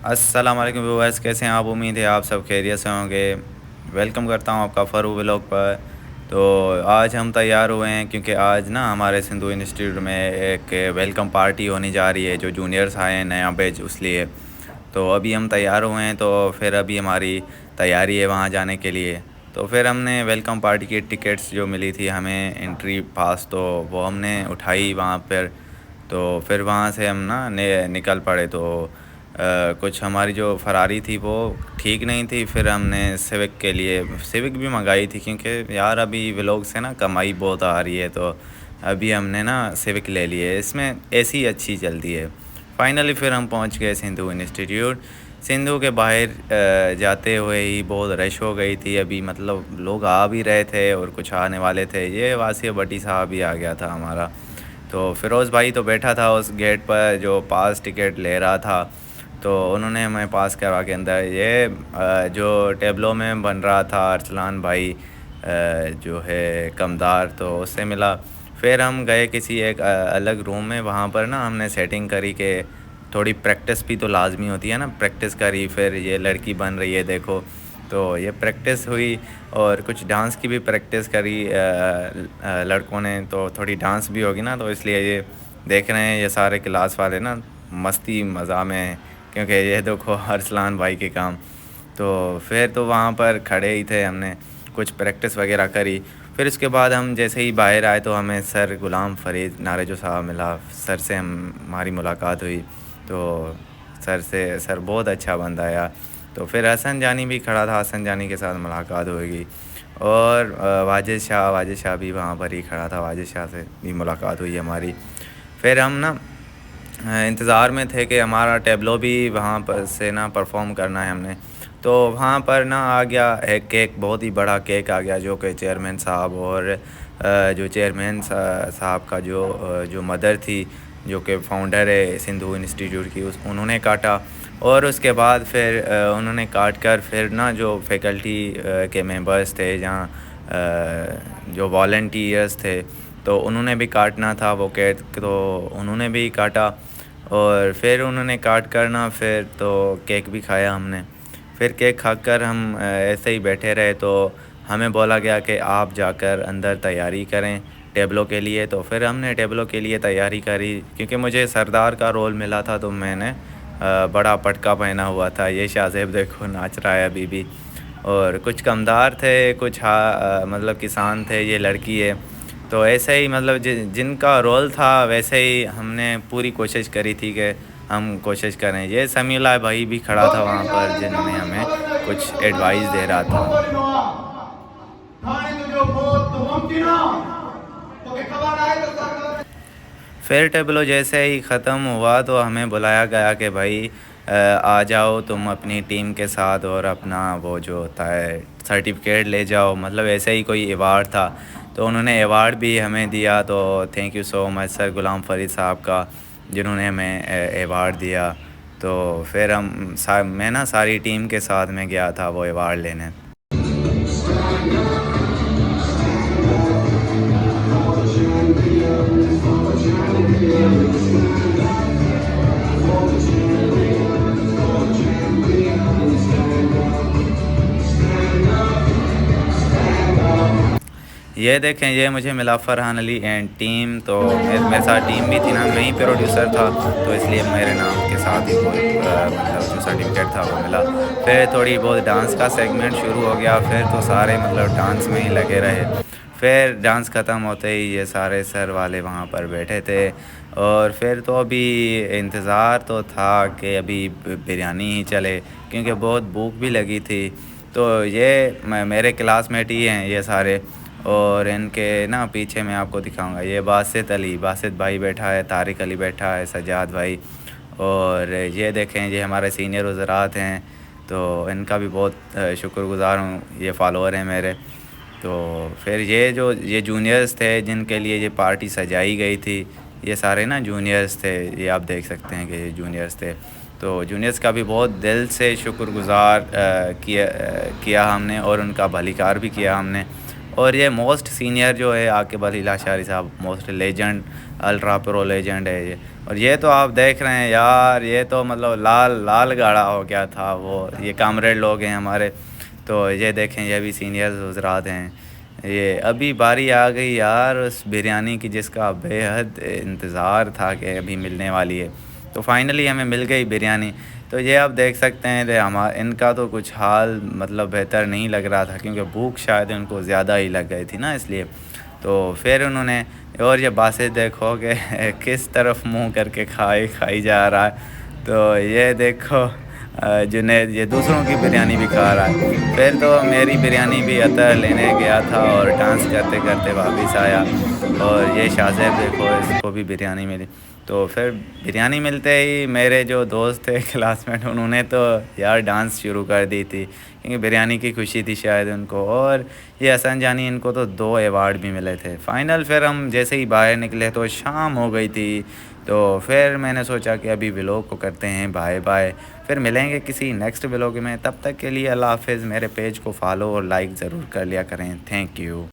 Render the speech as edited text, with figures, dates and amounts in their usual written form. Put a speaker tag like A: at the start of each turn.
A: अस्सलाम वालेकुम व्यूअर्स, कैसे हैं आप? उम्मीद है आप सब खैरियत से होंगे। वेलकम करता हूं आपका फ़रू व्लॉग पर। तो आज हम तैयार हुए हैं क्योंकि आज ना हमारे सिंधु इंस्टीट्यूट में एक वेलकम पार्टी होने जा रही है। जो जूनियर्स आए हैं नया बैच, उस लिए तो अभी हम तैयार हुए हैं। तो फिर अभी हमारी तैयारी है वहाँ जाने के लिए। तो फिर हमने वेलकम पार्टी की टिकट्स जो मिली थी हमें, एंट्री पास, तो वो हमने उठाई वहाँ पर। तो फिर वहाँ से हम ना निकल पड़े। तो कुछ हमारी जो फ़रारी थी वो ठीक नहीं थी। फिर हमने सिविक के लिए सिविक भी मंगाई थी, क्योंकि यार अभी व्लॉग से ना कमाई बहुत आ रही है। तो अभी हमने ना सिविक ले ली है, इसमें एसी अच्छी चलती है। फाइनली फिर हम पहुंच गए सिंधु इंस्टीट्यूट। सिंधु के बाहर जाते हुए ही बहुत रश हो गई थी। अभी मतलब लोग आ भी रहे थे और कुछ आने वाले थे। ये वासिया भट्टी साहब भी आ गया था हमारा। तो फ़िरोज़ भाई तो बैठा था उस गेट पर जो पास टिकट ले रहा था। तो उन्होंने हमें पास करवा के अंदर ये जो टेबलों में बन रहा था अरसलान भाई, जो है कमदार, तो उससे मिला। फिर हम गए किसी एक अलग रूम में। वहाँ पर ना हमने सेटिंग करी कि थोड़ी प्रैक्टिस भी तो लाजमी होती है ना। प्रैक्टिस करी, फिर ये लड़की बन रही है देखो। तो ये प्रैक्टिस हुई और कुछ डांस की भी प्रैक्टिस करी लड़कों ने। तो थोड़ी डांस भी होगी ना, तो इसलिए ये देख रहे हैं ये सारे क्लास वाले ना मस्ती मज़ा में हैं, क्योंकि ये देखो अरसलान भाई के काम। तो फिर तो वहाँ पर खड़े ही थे, हमने कुछ प्रैक्टिस वगैरह करी। फिर उसके बाद हम जैसे ही बाहर आए तो हमें सर गुलाम फ़रीद नारेजो साहब मिला। सर से हमारी मुलाकात हुई। तो सर बहुत अच्छा बंदा यार। तो फिर हसन जानी भी खड़ा था, हसन जानी के साथ मुलाकात होगी। और वाजिद शाह भी वहाँ पर ही खड़ा था, वाजिद शाह से भी मुलाकात हुई हमारी। फिर हम ना इंतज़ार में थे कि हमारा टेबलो भी वहाँ पर से ना परफॉर्म करना है हमने। तो वहाँ पर ना आ गया एक केक, बहुत ही बड़ा केक आ गया, जो कि चेयरमैन साहब और जो चेयरमैन साहब का जो मदर थी, जो कि फ़ाउंडर है सिंधु इंस्टीट्यूट की, उस उन्होंने काटा। और उसके बाद फिर उन्होंने काट कर फिर ना जो फैकल्टी के मेंबर्स थे, जहाँ जो वॉलंटियर्स थे, तो उन्होंने भी काटना था वो केक, तो उन्होंने भी काटा। और फिर उन्होंने काट कर ना फिर तो केक भी खाया हमने। फिर केक खाकर हम ऐसे ही बैठे रहे। तो हमें बोला गया कि आप जाकर अंदर तैयारी करें टेबलों के लिए। तो फिर हमने टेबलों के लिए तैयारी करी, क्योंकि मुझे सरदार का रोल मिला था। तो मैंने बड़ा पटका पहना हुआ था। ये शाहज़ेब देखो नाच रहा है अभी भी। और कुछ कमदार थे, कुछ मतलब किसान थे, ये लड़की है। तो ऐसे ही मतलब जिनका रोल था वैसे ही हमने पूरी कोशिश करी थी कि हम कोशिश करें। ये समीला भाई भी खड़ा था वहाँ पर, जिन्होंने हमें कुछ एडवाइस दे रहा था। फिर टेबलो जैसे ही ख़त्म हुआ तो हमें बुलाया गया कि भाई आ जाओ तुम अपनी टीम के साथ और अपना वो जो होता है सर्टिफिकेट ले जाओ। मतलब ऐसे ही कोई अवार्ड था। तो उन्होंने अवार्ड भी हमें दिया। तो thank you so much sir Ghulam Farid साहब का, जिन्होंने हमें अवार्ड दिया। तो फिर मैं ना सारी टीम के साथ में गया था वो अवार्ड लेने। ये देखें, ये मुझे मिला फरहान अली एंड टीम। तो मेरे साथ टीम भी थी ना, मैं ही प्रोड्यूसर था, तो इसलिए मेरे नाम के साथ ही वो मतलब जो सर्टिफिकेट था वो मिला। फिर थोड़ी बहुत डांस का सेगमेंट शुरू हो गया। फिर तो सारे मतलब डांस में ही लगे रहे। फिर डांस ख़त्म होते ही ये सारे सर वाले वहाँ पर बैठे थे। और फिर तो अभी इंतज़ार तो था कि अभी बिरयानी ही चले, क्योंकि बहुत भूख भी लगी थी। तो ये मेरे क्लासमेट ही हैं ये सारे। और इनके ना पीछे मैं आपको दिखाऊंगा, ये बासित भाई बैठा है, तारिक अली बैठा है, सजाद भाई। और ये देखें, ये हमारे सीनियर वज़रात हैं। तो इनका भी बहुत शुक्रगुज़ार हूँ, ये फॉलोअर हैं मेरे। तो फिर ये जूनियर्स थे जिनके लिए ये पार्टी सजाई गई थी। ये सारे ना जूनियर्स थे, ये आप देख सकते हैं कि ये जूनियर्स थे। तो जूनियर्स का भी बहुत दिल से शुक्रगुज़ार किया हमने, और उनका भलीकार भी किया हमने। और ये मोस्ट सीनियर जो है आकिब अली लाशारी साहब, most legend, ultra pro legend है ये। और ये तो आप देख रहे हैं यार, ये तो मतलब लाल लाल गाढ़ा हो गया था वो। ये कामरेड लोग हैं हमारे, तो ये देखें ये भी सीनियर्स हजरात हैं। ये अभी बारी आ गई यार उस बिरयानी की जिसका बेहद इंतज़ार था कि अभी मिलने वाली है। तो फाइनली हमें मिल गई बिरयानी। तो ये आप देख सकते हैं कि इनका तो कुछ हाल मतलब बेहतर नहीं लग रहा था, क्योंकि भूख शायद उनको ज़्यादा ही लग गई थी ना, इसलिए। तो फिर उन्होंने, और ये बासें देखो कि किस तरफ मुंह करके खाई जा रहा है। तो ये देखो जुनैद ये दूसरों की बिरयानी भी खा रहा है। फिर तो मेरी बिरयानी भी अतर लेने गया था और डांस करते करते वापस आया। और ये शाहज़ैब देखो, इसको भी बिरयानी मिली। तो फिर बिरयानी मिलते ही मेरे जो दोस्त थे क्लासमेट, उन्होंने तो यार डांस शुरू कर दी थी, क्योंकि बिरयानी की खुशी थी शायद उनको। और ये हसन जानी, इनको तो 2 अवार्ड भी मिले थे। फ़ाइनल फिर हम जैसे ही बाहर निकले तो शाम हो गई थी। तो फिर मैंने सोचा कि अभी व्लॉग को करते हैं बाय बाय, फिर मिलेंगे किसी नेक्स्ट व्लॉग में। तब तक के लिए अल्लाह हाफ़िज़। मेरे पेज को फॉलो और लाइक ज़रूर कर लिया करें। Thank you.